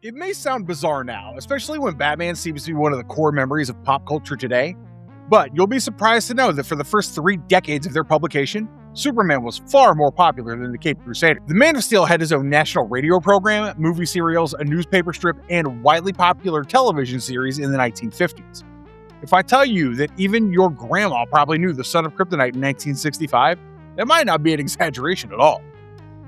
It may sound bizarre now, especially when Batman seems to be one of the core memories of pop culture today, but you'll be surprised to know that for the first 3 decades of their publication, Superman was far more popular than the Caped Crusader. The Man of Steel had his own national radio program, movie serials, a newspaper strip, and widely popular television series in the 1950s. If I tell you that even your grandma probably knew the Son of Kryptonite in 1965, that might not be an exaggeration at all.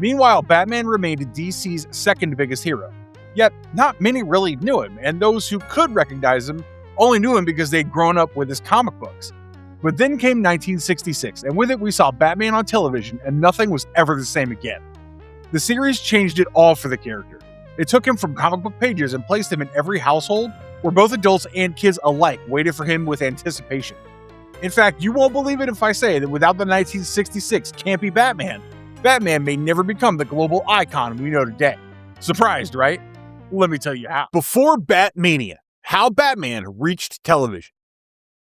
Meanwhile, Batman remained DC's second biggest hero. Yet, not many really knew him, and those who could recognize him only knew him because they'd grown up with his comic books. But then came 1966, and with it we saw Batman on television, and nothing was ever the same again. The series changed it all for the character. It took him from comic book pages and placed him in every household, where both adults and kids alike waited for him with anticipation. In fact, you won't believe it if I say that without the 1966 campy Batman, Batman may never become the global icon we know today. Surprised, right? Let me tell you how. Before Batmania, how Batman reached television.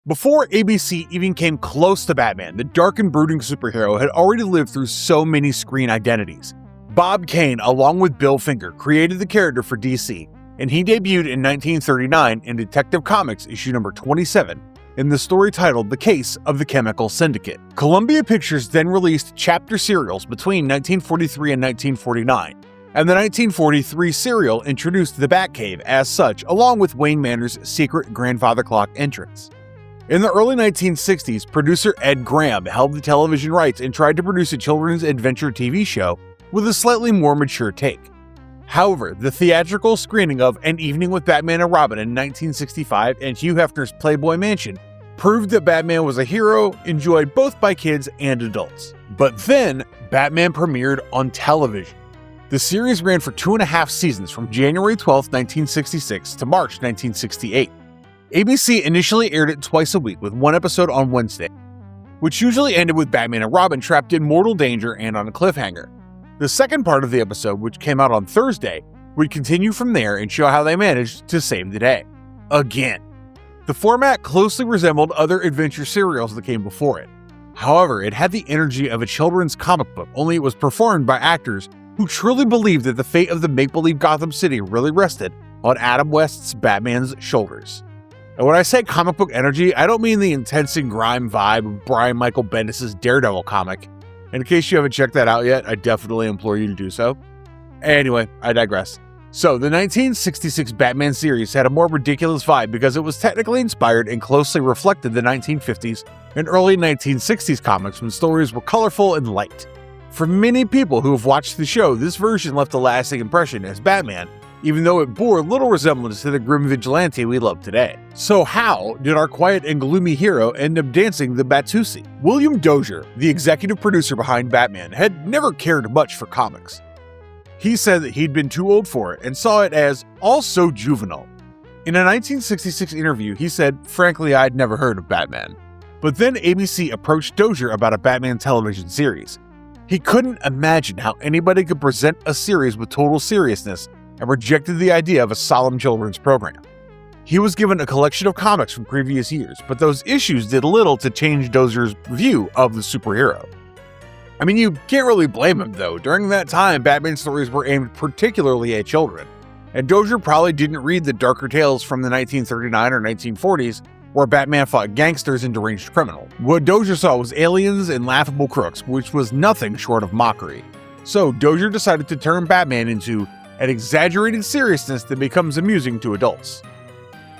Before ABC even came close to Batman, the dark and brooding superhero had already lived through so many screen identities. Bob Kane, along with Bill Finger, created the character for DC, and he debuted in 1939 in Detective Comics issue number 27 in the story titled The Case of the Chemical Syndicate. Columbia Pictures then released chapter serials between 1943 and 1949. And the 1943 serial introduced the Batcave as such, along with Wayne Manor's secret grandfather clock entrance. In the early 1960s, producer Ed Graham held the television rights and tried to produce a children's adventure TV show with a slightly more mature take. However, the theatrical screening of An Evening with Batman and Robin in 1965 and Hugh Hefner's Playboy Mansion proved that Batman was a hero enjoyed both by kids and adults. But then, Batman premiered on television. The series ran for 2.5 seasons from January 12, 1966 to March 1968. ABC initially aired it twice a week with one episode on Wednesday, which usually ended with Batman and Robin trapped in mortal danger and on a cliffhanger. The second part of the episode, which came out on Thursday, would continue from there and show how they managed to save the day. Again. The format closely resembled other adventure serials that came before it. However, it had the energy of a children's comic book, only it was performed by actors who truly believed that the fate of the make-believe Gotham City really rested on Adam West's Batman's shoulders. And when I say comic book energy, I don't mean the intense and grime vibe of Brian Michael Bendis' Daredevil comic. In case you haven't checked that out yet, I definitely implore you to do so. Anyway, I digress. So, the 1966 Batman series had a more ridiculous vibe because it was technically inspired and closely reflected the 1950s and early 1960s comics when stories were colorful and light. For many people who have watched the show, this version left a lasting impression as Batman, even though it bore little resemblance to the grim vigilante we love today. So how did our quiet and gloomy hero end up dancing the Batusi? William Dozier, the executive producer behind Batman, had never cared much for comics. He said that he'd been too old for it and saw it as all so juvenile. In a 1966 interview, he said, "Frankly, I'd never heard of Batman." But then ABC approached Dozier about a Batman television series. He couldn't imagine how anybody could present a series with total seriousness and rejected the idea of a solemn children's program. He was given a collection of comics from previous years, but those issues did little to change Dozier's view of the superhero. I mean, you can't really blame him though. During that time, Batman stories were aimed particularly at children, and Dozier probably didn't read the darker tales from the 1939 or 1940s where Batman fought gangsters and deranged criminals. What Dozier saw was aliens and laughable crooks, which was nothing short of mockery. So Dozier decided to turn Batman into an exaggerated seriousness that becomes amusing to adults.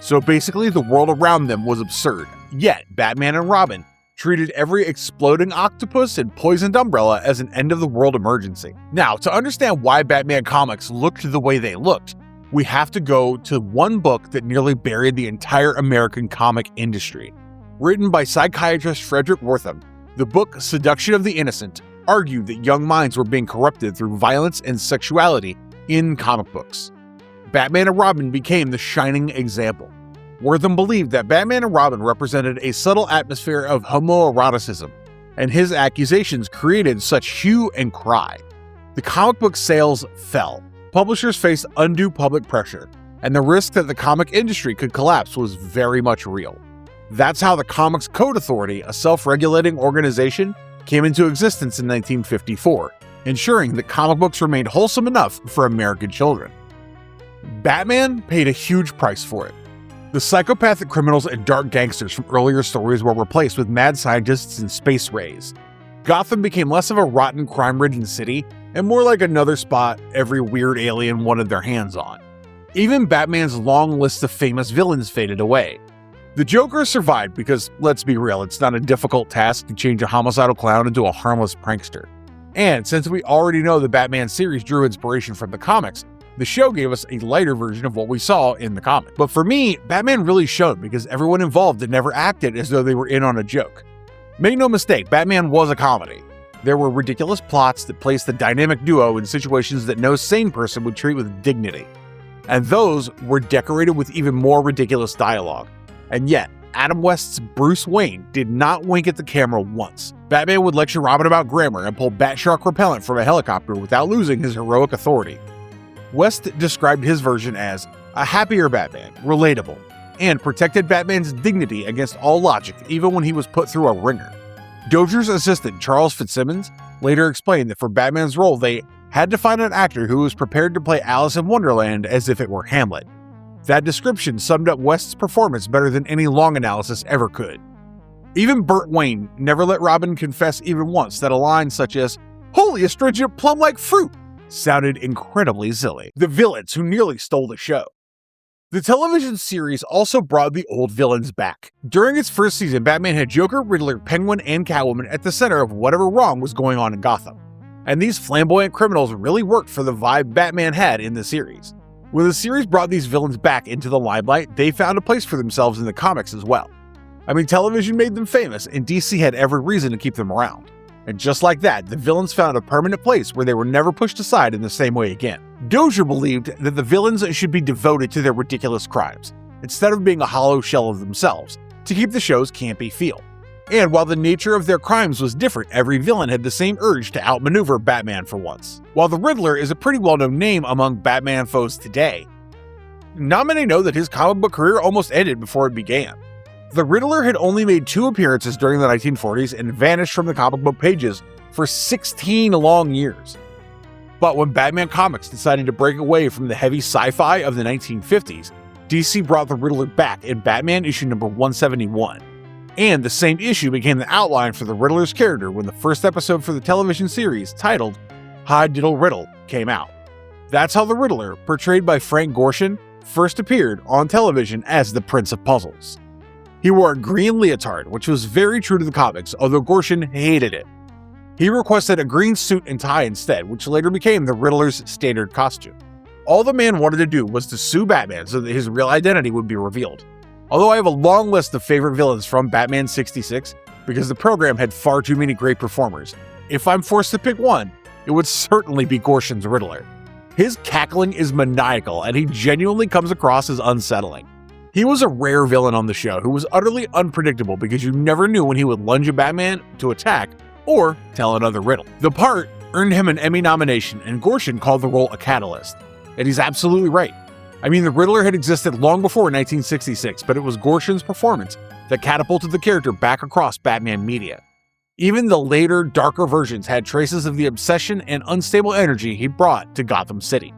So basically, the world around them was absurd, yet Batman and Robin treated every exploding octopus and poisoned umbrella as an end-of-the-world emergency. Now, to understand why Batman comics looked the way they looked, we have to go to one book that nearly buried the entire American comic industry. Written by psychiatrist Frederick Wortham, the book Seduction of the Innocent argued that young minds were being corrupted through violence and sexuality in comic books. Batman and Robin became the shining example. Wortham believed that Batman and Robin represented a subtle atmosphere of homoeroticism, and his accusations created such hue and cry. The comic book sales fell. Publishers faced undue public pressure, and the risk that the comic industry could collapse was very much real. That's how the Comics Code Authority, a self-regulating organization, came into existence in 1954, ensuring that comic books remained wholesome enough for American children. Batman paid a huge price for it. The psychopathic criminals and dark gangsters from earlier stories were replaced with mad scientists and space rays. Gotham became less of a rotten, crime-ridden city and more like another spot every weird alien wanted their hands on. Even Batman's long list of famous villains faded away. The Joker survived because, let's be real, it's not a difficult task to change a homicidal clown into a harmless prankster. And since we already know the Batman series drew inspiration from the comics, the show gave us a lighter version of what we saw in the comic. But for me, Batman really showed because everyone involved had never acted as though they were in on a joke. Make no mistake, Batman was a comedy. There were ridiculous plots that placed the dynamic duo in situations that no sane person would treat with dignity. And those were decorated with even more ridiculous dialogue. And yet, Adam West's Bruce Wayne did not wink at the camera once. Batman would lecture Robin about grammar and pull bat shark repellent from a helicopter without losing his heroic authority. West described his version as a happier Batman, relatable, and protected Batman's dignity against all logic even when he was put through a ringer. Dozier's assistant, Charles Fitzsimmons, later explained that for Batman's role they had to find an actor who was prepared to play Alice in Wonderland as if it were Hamlet. That description summed up West's performance better than any long analysis ever could. Even Burt Wayne never let Robin confess even once that a line such as, "Holy astringent plum-like fruit," sounded incredibly silly. The villains who nearly stole the show. The television series also brought the old villains back. During its first season, Batman had Joker, Riddler, Penguin, and Catwoman at the center of whatever wrong was going on in Gotham. And these flamboyant criminals really worked for the vibe Batman had in the series. When the series brought these villains back into the limelight, they found a place for themselves in the comics as well. I mean, television made them famous, and DC had every reason to keep them around. And just like that, the villains found a permanent place where they were never pushed aside in the same way again. Dozier believed that the villains should be devoted to their ridiculous crimes, instead of being a hollow shell of themselves, to keep the show's campy feel. And while the nature of their crimes was different, every villain had the same urge to outmaneuver Batman for once. While the Riddler is a pretty well-known name among Batman foes today, not many know that his comic book career almost ended before it began. The Riddler had only made 2 appearances during the 1940s and vanished from the comic book pages for 16 long years. But when Batman Comics decided to break away from the heavy sci-fi of the 1950s, DC brought the Riddler back in Batman issue number 171. And the same issue became the outline for the Riddler's character when the first episode for the television series, titled Hi Diddle Riddle, came out. That's how the Riddler, portrayed by Frank Gorshin, first appeared on television as the Prince of Puzzles. He wore a green leotard, which was very true to the comics, although Gorshin hated it. He requested a green suit and tie instead, which later became the Riddler's standard costume. All the man wanted to do was to sue Batman so that his real identity would be revealed. Although I have a long list of favorite villains from Batman 66, because the program had far too many great performers, if I'm forced to pick one, it would certainly be Gorshin's Riddler. His cackling is maniacal, and he genuinely comes across as unsettling. He was a rare villain on the show who was utterly unpredictable because you never knew when he would lunge at Batman to attack or tell another riddle. The part earned him an Emmy nomination, and Gorshin called the role a catalyst. And he's absolutely right. I mean, the Riddler had existed long before 1966, but it was Gorshin's performance that catapulted the character back across Batman media. Even the later, darker versions had traces of the obsession and unstable energy he brought to Gotham City.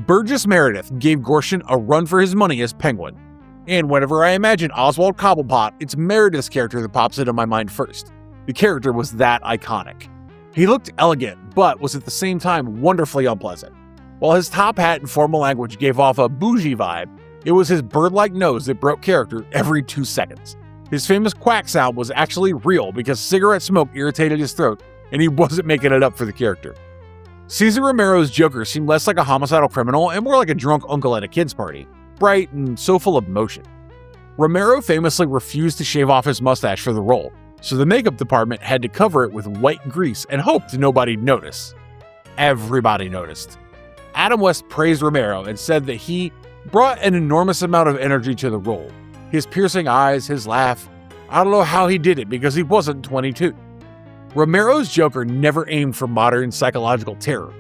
Burgess Meredith gave Gorshin a run for his money as Penguin. And whenever I imagine Oswald Cobblepot, it's Meredith's character that pops into my mind first. The character was that iconic. He looked elegant, but was at the same time wonderfully unpleasant. While his top hat and formal language gave off a bougie vibe, it was his bird-like nose that broke character every 2 seconds. His famous quack sound was actually real because cigarette smoke irritated his throat, and he wasn't making it up for the character. Cesar Romero's Joker seemed less like a homicidal criminal and more like a drunk uncle at a kid's party, bright and so full of motion. Romero famously refused to shave off his mustache for the role, so the makeup department had to cover it with white grease and hoped nobody'd notice. Everybody noticed. Adam West praised Romero and said that he brought an enormous amount of energy to the role. His piercing eyes, his laugh, I don't know how he did it because he wasn't 22. Romero's Joker never aimed for modern psychological terror.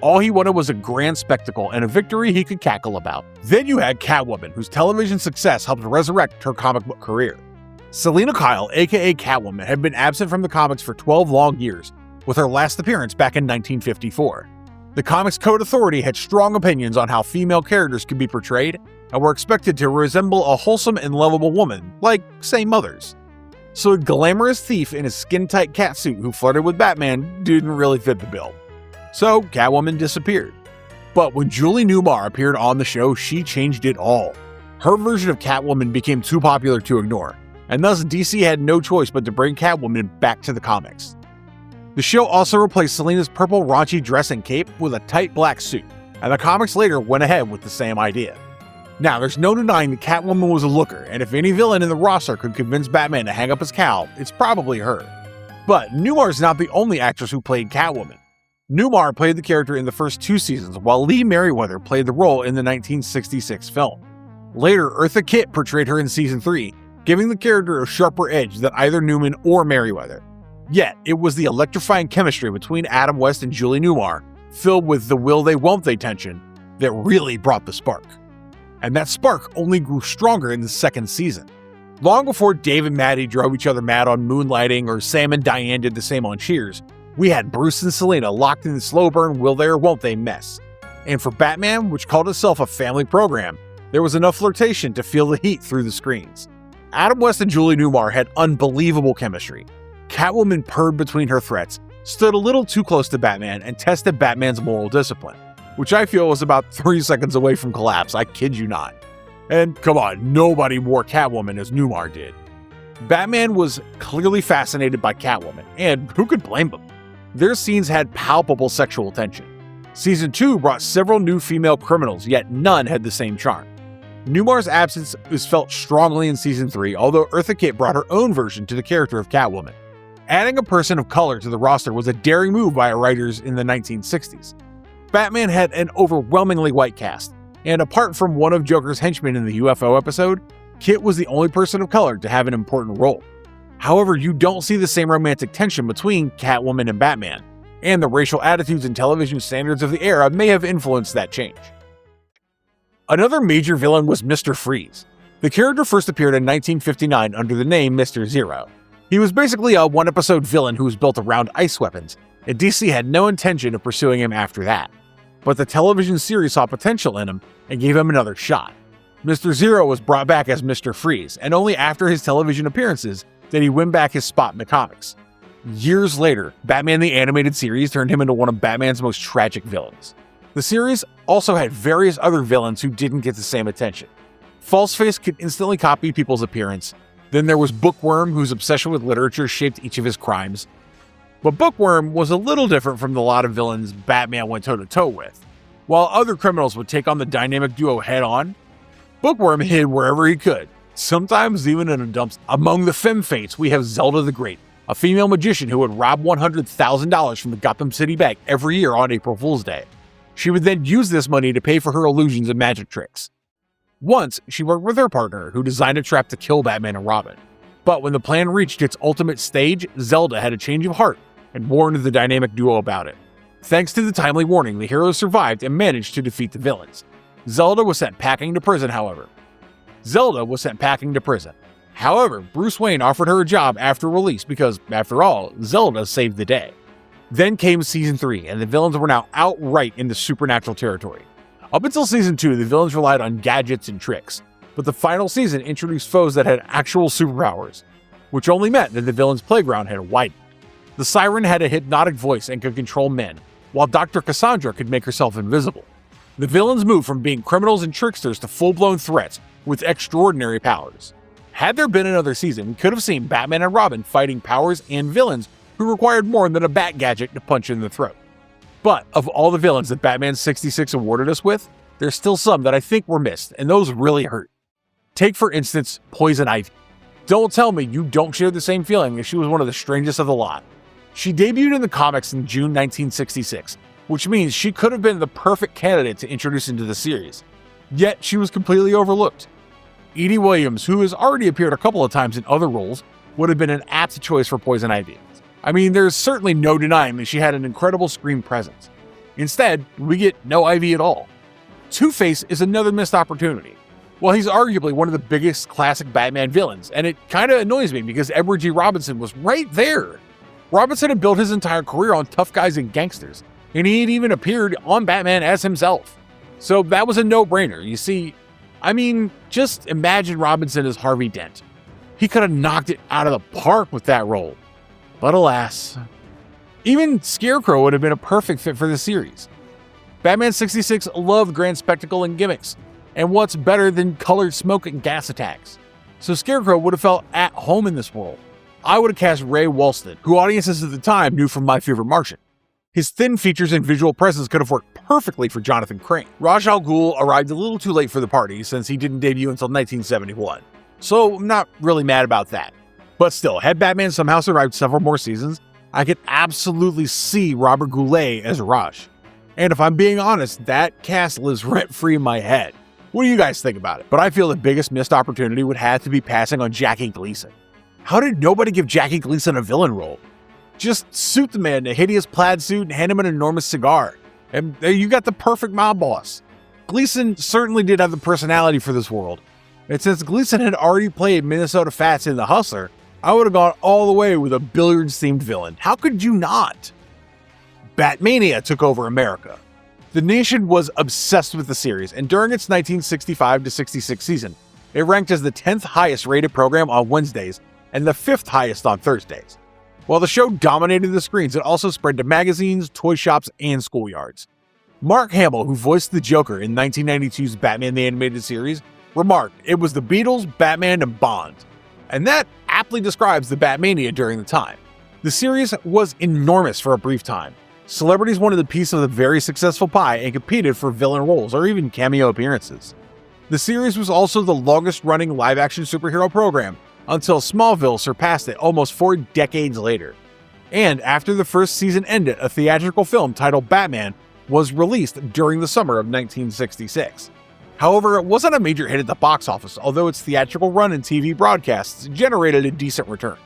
All he wanted was a grand spectacle and a victory he could cackle about. Then you had Catwoman, whose television success helped resurrect her comic book career. Selina Kyle, aka Catwoman, had been absent from the comics for 12 long years, with her last appearance back in 1954. The Comics Code Authority had strong opinions on how female characters could be portrayed and were expected to resemble a wholesome and lovable woman, like, say, mothers. So a glamorous thief in a skin-tight catsuit who flirted with Batman didn't really fit the bill. So Catwoman disappeared. But when Julie Newmar appeared on the show, she changed it all. Her version of Catwoman became too popular to ignore, and thus DC had no choice but to bring Catwoman back to the comics. The show also replaced Selina's purple raunchy dress and cape with a tight black suit, and the comics later went ahead with the same idea. Now, there's no denying that Catwoman was a looker, and if any villain in the roster could convince Batman to hang up his cowl, it's probably her. But Newmar's not the only actress who played Catwoman. Newmar played the character in the first 2 seasons, while Lee Merriweather played the role in the 1966 film. Later, Eartha Kitt portrayed her in season 3, giving the character a sharper edge than either Newman or Merriweather. Yet, it was the electrifying chemistry between Adam West and Julie Newmar, filled with the will they won't they tension, that really brought the spark. And that spark only grew stronger in the 2nd season. Long before Dave and Maddie drove each other mad on Moonlighting or Sam and Diane did the same on Cheers, we had Bruce and Selina locked in the slow burn will they or won't they mess. And for Batman, which called itself a family program, there was enough flirtation to feel the heat through the screens. Adam West and Julie Newmar had unbelievable chemistry. Catwoman purred between her threats, stood a little too close to Batman, and tested Batman's moral discipline, which I feel was about 3 seconds away from collapse, I kid you not. And come on, nobody wore Catwoman as Newmar did. Batman was clearly fascinated by Catwoman, and who could blame him? Their scenes had palpable sexual tension. Season 2 brought several new female criminals, yet none had the same charm. Newmar's absence was felt strongly in Season 3, although Eartha Kitt brought her own version to the character of Catwoman. Adding a person of color to the roster was a daring move by writers in the 1960s. Batman had an overwhelmingly white cast, and apart from one of Joker's henchmen in the UFO episode, Kitt was the only person of color to have an important role. However, you don't see the same romantic tension between Catwoman and Batman, and the racial attitudes and television standards of the era may have influenced that change. Another major villain was Mr. Freeze. The character first appeared in 1959 under the name Mr. Zero. He was basically a one-episode villain who was built around ice weapons, and DC had no intention of pursuing him after that. But the television series saw potential in him and gave him another shot. Mr. Zero was brought back as Mr. Freeze, and only after his television appearances did he win back his spot in the comics. Years later, Batman the Animated Series turned him into one of Batman's most tragic villains. The series also had various other villains who didn't get the same attention. Falseface could instantly copy people's appearance. Then there was Bookworm, whose obsession with literature shaped each of his crimes. But Bookworm was a little different from the lot of villains Batman went toe-to-toe with. While other criminals would take on the dynamic duo head-on, Bookworm hid wherever he could, sometimes even in a dumpster. Among the femme fates, we have Zelda the Great, a female magician who would rob $100,000 from the Gotham City Bank every year on April Fool's Day. She would then use this money to pay for her illusions and magic tricks. Once, she worked with her partner, who designed a trap to kill Batman and Robin. But when the plan reached its ultimate stage, Zelda had a change of heart and warned the dynamic duo about it. Thanks to the timely warning, the heroes survived and managed to defeat the villains. Zelda was sent packing to prison, however. However, Bruce Wayne offered her a job after release because, after all, Zelda saved the day. Then came Season 3, and the villains were now outright into supernatural territory. Up until Season 2, the villains relied on gadgets and tricks, but the final season introduced foes that had actual superpowers, which only meant that the villains' playground had widened. The Siren had a hypnotic voice and could control men, while Dr. Cassandra could make herself invisible. The villains moved from being criminals and tricksters to full-blown threats with extraordinary powers. Had there been another season, we could have seen Batman and Robin fighting powers and villains who required more than a bat gadget to punch in the throat. But of all the villains that Batman 66 awarded us with, there's still some that I think were missed, and those really hurt. Take, for instance, Poison Ivy. Don't tell me you don't share the same feeling that she was one of the strangest of the lot. She debuted in the comics in June 1966, which means she could have been the perfect candidate to introduce into the series. Yet she was completely overlooked. Edie Williams, who has already appeared a couple of times in other roles, would have been an apt choice for Poison Ivy. I mean, there's certainly no denying that she had an incredible screen presence. Instead, we get no Ivy at all. Two-Face is another missed opportunity. Well, he's arguably one of the biggest classic Batman villains, and it kinda annoys me because Edward G. Robinson was right there. Robinson had built his entire career on tough guys and gangsters, and he had even appeared on Batman as himself. So that was a no-brainer. You see, just imagine Robinson as Harvey Dent. He could have knocked it out of the park with that role. But alas, even Scarecrow would have been a perfect fit for the series. Batman 66 loved grand spectacle and gimmicks, and what's better than colored smoke and gas attacks? So Scarecrow would have felt at home in this world. I would have cast Ray Walston, who audiences at the time knew from My Favorite Martian. His thin features and visual presence could have worked perfectly for Jonathan Crane. Ra's al Ghul arrived a little too late for the party since he didn't debut until 1971, so I'm not really mad about that. But still, had Batman somehow survived several more seasons, I could absolutely see Robert Goulet as Raj. And if I'm being honest, that cast lives rent-free in my head. What do you guys think about it? But I feel the biggest missed opportunity would have to be passing on Jackie Gleason. How did nobody give Jackie Gleason a villain role? Just suit the man in a hideous plaid suit and hand him an enormous cigar. And you got the perfect mob boss. Gleason certainly did have the personality for this world. And since Gleason had already played Minnesota Fats in The Hustler, I would have gone all the way with a billiards-themed villain. How could you not? Batmania took over America. The nation was obsessed with the series, and during its 1965-66 season, it ranked as the 10th highest rated program on Wednesdays and the 5th highest on Thursdays. While the show dominated the screens, it also spread to magazines, toy shops, and schoolyards. Mark Hamill, who voiced the Joker in 1992's Batman the Animated Series, remarked, "It was the Beatles, Batman, and Bond." And that aptly describes the Batmania during the time. The series was enormous for a brief time. Celebrities wanted a piece of the very successful pie and competed for villain roles or even cameo appearances. The series was also the longest-running live-action superhero program until Smallville surpassed it almost 4 decades later. And after the first season ended, a theatrical film titled Batman was released during the summer of 1966. However, it wasn't a major hit at the box office, although its theatrical run and TV broadcasts generated a decent return.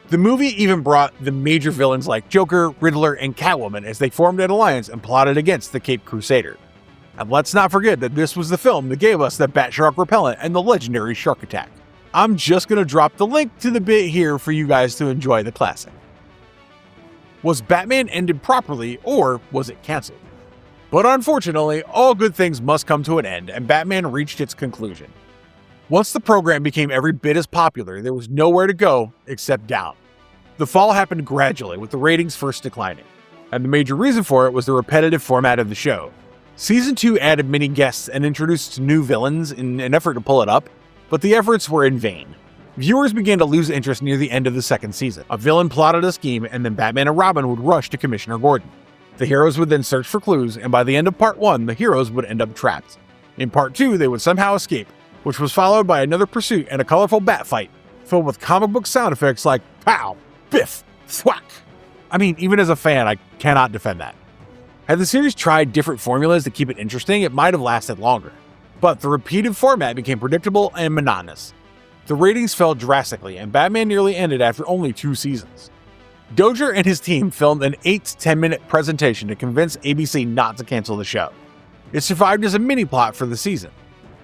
The movie even brought the major villains like Joker, Riddler, and Catwoman as they formed an alliance and plotted against the Caped Crusader. And let's not forget that this was the film that gave us the Bat Shark repellent and the legendary shark attack. I'm just going to drop the link to the bit here for you guys to enjoy the classic. Was Batman ended properly, or was it cancelled? But unfortunately, all good things must come to an end, and Batman reached its conclusion. Once the program became every bit as popular, there was nowhere to go except down. The fall happened gradually, with the ratings first declining, and the major reason for it was the repetitive format of the show. Season 2 added many guests and introduced new villains in an effort to pull it up, but the efforts were in vain. Viewers began to lose interest near the end of the second season. A villain plotted a scheme, and then Batman and Robin would rush to Commissioner Gordon. The heroes would then search for clues, and by the end of Part 1, the heroes would end up trapped. In Part 2, they would somehow escape, which was followed by another pursuit and a colorful bat fight, filled with comic book sound effects like pow, biff, thwack. Even as a fan, I cannot defend that. Had the series tried different formulas to keep it interesting, it might have lasted longer. But the repeated format became predictable and monotonous. The ratings fell drastically, and Batman nearly ended after only 2 seasons. Dozier and his team filmed an 8 to 10 minute presentation to convince ABC not to cancel the show. It survived as a mini-plot for the season.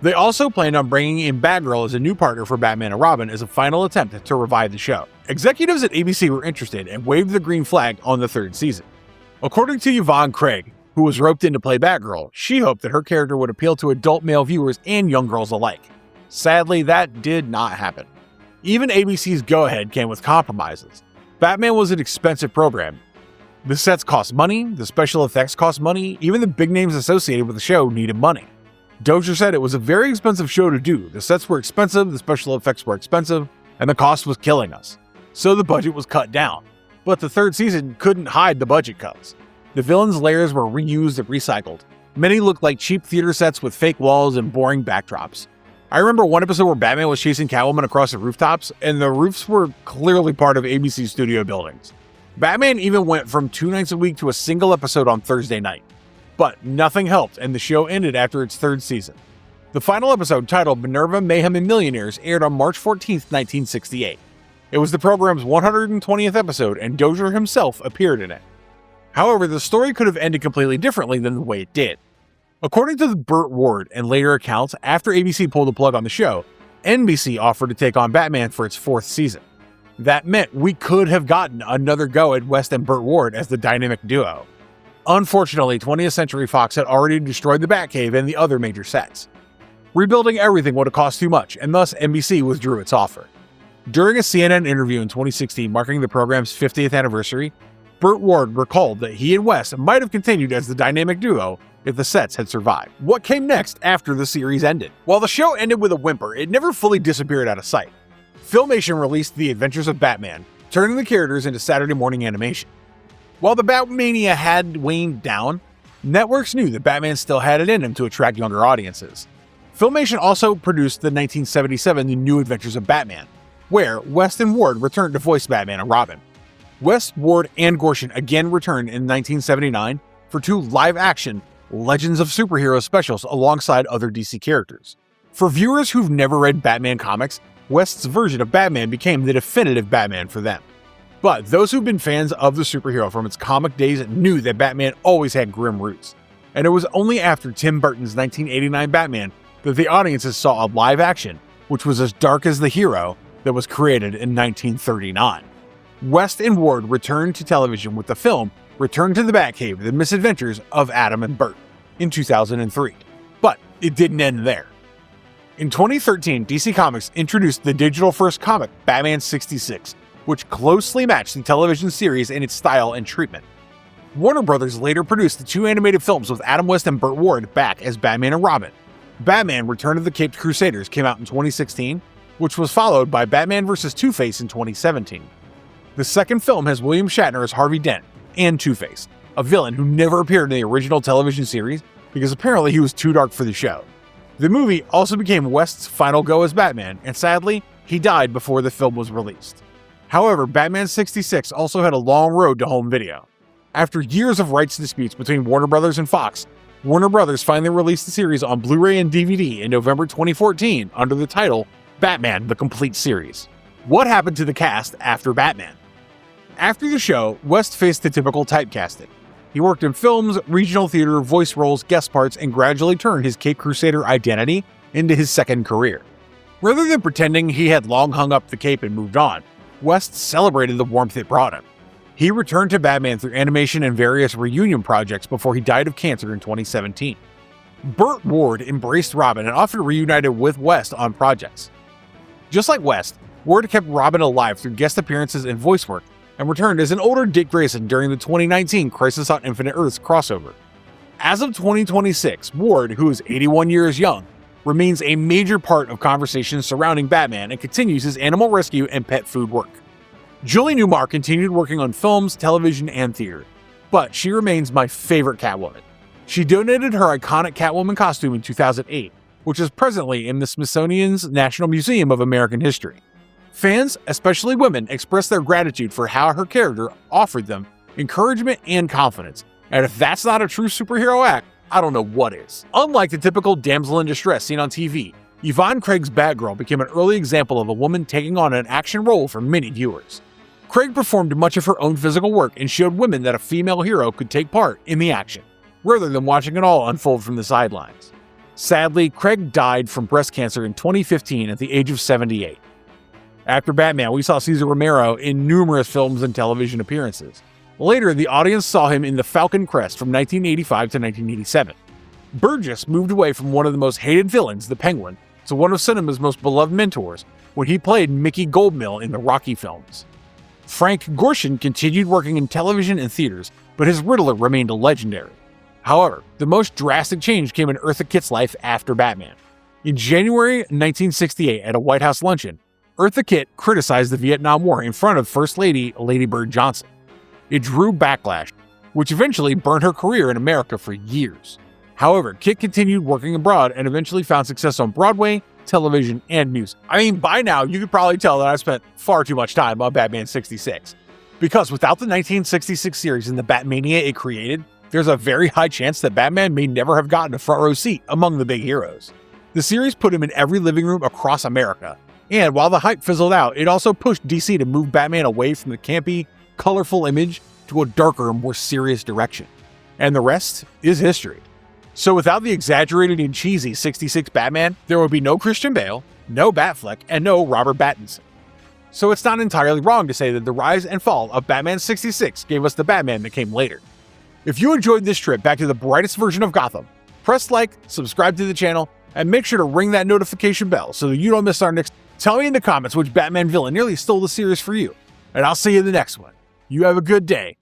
They also planned on bringing in Batgirl as a new partner for Batman and Robin as a final attempt to revive the show. Executives at ABC were interested and waved the green flag on the 3rd season. According to Yvonne Craig, who was roped in to play Batgirl, she hoped that her character would appeal to adult male viewers and young girls alike. Sadly, that did not happen. Even ABC's go-ahead came with compromises. Batman was an expensive program. The sets cost money, the special effects cost money, even the big names associated with the show needed money. Dozier said it was a very expensive show to do. The sets were expensive, the special effects were expensive, and the cost was killing us. So the budget was cut down. But the 3rd season couldn't hide the budget cuts. The villains' lairs were reused and recycled. Many looked like cheap theater sets with fake walls and boring backdrops. I remember one episode where Batman was chasing Catwoman across the rooftops, and the roofs were clearly part of ABC studio buildings. Batman even went from 2 nights a week to a single episode on Thursday night. But nothing helped, and the show ended after its 3rd season. The final episode, titled Minerva, Mayhem, and Millionaires, aired on March 14, 1968. It was the program's 120th episode, and Dozier himself appeared in it. However, the story could have ended completely differently than the way it did. According to the Burt Ward and later accounts, after ABC pulled the plug on the show, NBC offered to take on Batman for its 4th season. That meant we could have gotten another go at West and Burt Ward as the dynamic duo. Unfortunately, 20th Century Fox had already destroyed the Batcave and the other major sets. Rebuilding everything would have cost too much, and thus NBC withdrew its offer. During a CNN interview in 2016 marking the program's 50th anniversary, Burt Ward recalled that he and West might have continued as the dynamic duo if the sets had survived. What came next after the series ended? While the show ended with a whimper, it never fully disappeared out of sight. Filmation released The Adventures of Batman, turning the characters into Saturday morning animation. While the Batmania had waned down, networks knew that Batman still had it in him to attract younger audiences. Filmation also produced the 1977 The New Adventures of Batman, where West and Ward returned to voice Batman and Robin. West, Ward, and Gorshin again returned in 1979 for 2 live-action Legends of Superhero specials alongside other DC characters. For viewers who've never read Batman comics, West's version of Batman became the definitive Batman for them. But those who've been fans of the superhero from its comic days knew that Batman always had grim roots. And it was only after Tim Burton's 1989 Batman that the audiences saw a live action, which was as dark as the hero that was created in 1939. West and Ward returned to television with the film Return to the Batcave: The Misadventures of Adam and Bert in 2003. But it didn't end there. In 2013, DC Comics introduced the digital-first comic Batman 66, which closely matched the television series in its style and treatment. Warner Brothers later produced the 2 animated films with Adam West and Burt Ward back as Batman and Robin. Batman: Return of the Caped Crusaders came out in 2016, which was followed by Batman vs. Two-Face in 2017. The second film has William Shatner as Harvey Dent and Two-Face, a villain who never appeared in the original television series because apparently he was too dark for the show. The movie also became West's final go as Batman, and sadly, he died before the film was released. However, Batman 66 also had a long road to home video. After years of rights disputes between Warner Brothers and Fox, Warner Brothers finally released the series on Blu-ray and DVD in November 2014 under the title Batman: The Complete Series. What happened to the cast after Batman? After the show, West faced the typical typecasting. He worked in films, regional theater, voice roles, guest parts, and gradually turned his Caped Crusader identity into his second career. Rather than pretending he had long hung up the cape and moved on, West celebrated the warmth it brought him. He returned to Batman through animation and various reunion projects before he died of cancer in 2017. Burt Ward embraced Robin and often reunited with West on projects. Just like West, Ward kept Robin alive through guest appearances and voice work, and returned as an older Dick Grayson during the 2019 Crisis on Infinite Earths crossover. As of 2026, Ward, who is 81 years young, remains a major part of conversations surrounding Batman and continues his animal rescue and pet food work. Julie Newmar continued working on films, television, and theater, but she remains my favorite Catwoman. She donated her iconic Catwoman costume in 2008, which is presently in the Smithsonian's National Museum of American History. Fans, especially women, expressed their gratitude for how her character offered them encouragement and confidence, and if that's not a true superhero act, I don't know what is. Unlike the typical damsel in distress seen on TV, Yvonne Craig's Batgirl became an early example of a woman taking on an action role for many viewers. Craig performed much of her own physical work and showed women that a female hero could take part in the action, rather than watching it all unfold from the sidelines. Sadly, Craig died from breast cancer in 2015 at the age of 78. After Batman, we saw Cesar Romero in numerous films and television appearances. Later, the audience saw him in The Falcon Crest from 1985 to 1987. Burgess moved away from one of the most hated villains, the Penguin, to one of cinema's most beloved mentors when he played Mickey Goldmill in the Rocky films. Frank Gorshin continued working in television and theaters, but his Riddler remained legendary. However, the most drastic change came in Eartha Kitt's life after Batman. In January 1968, at a White House luncheon, Eartha Kitt criticized the Vietnam War in front of First Lady Lady Bird Johnson. It drew backlash, which eventually burned her career in America for years. However, Kitt continued working abroad and eventually found success on Broadway, television, and music. I mean, by now, you could probably tell that I spent far too much time on Batman 66. Because without the 1966 series and the Batmania it created, there's a very high chance that Batman may never have gotten a front row seat among the big heroes. The series put him in every living room across America. And while the hype fizzled out, it also pushed DC to move Batman away from the campy, colorful image to a darker, more serious direction. And the rest is history. So without the exaggerated and cheesy 66 Batman, there would be no Christian Bale, no Batfleck, and no Robert Pattinson. So it's not entirely wrong to say that the rise and fall of Batman 66 gave us the Batman that came later. If you enjoyed this trip back to the brightest version of Gotham, press like, subscribe to the channel, and make sure to ring that notification bell so that you don't miss our next. Tell me in the comments which Batman villain nearly stole the series for you, and I'll see you in the next one. You have a good day.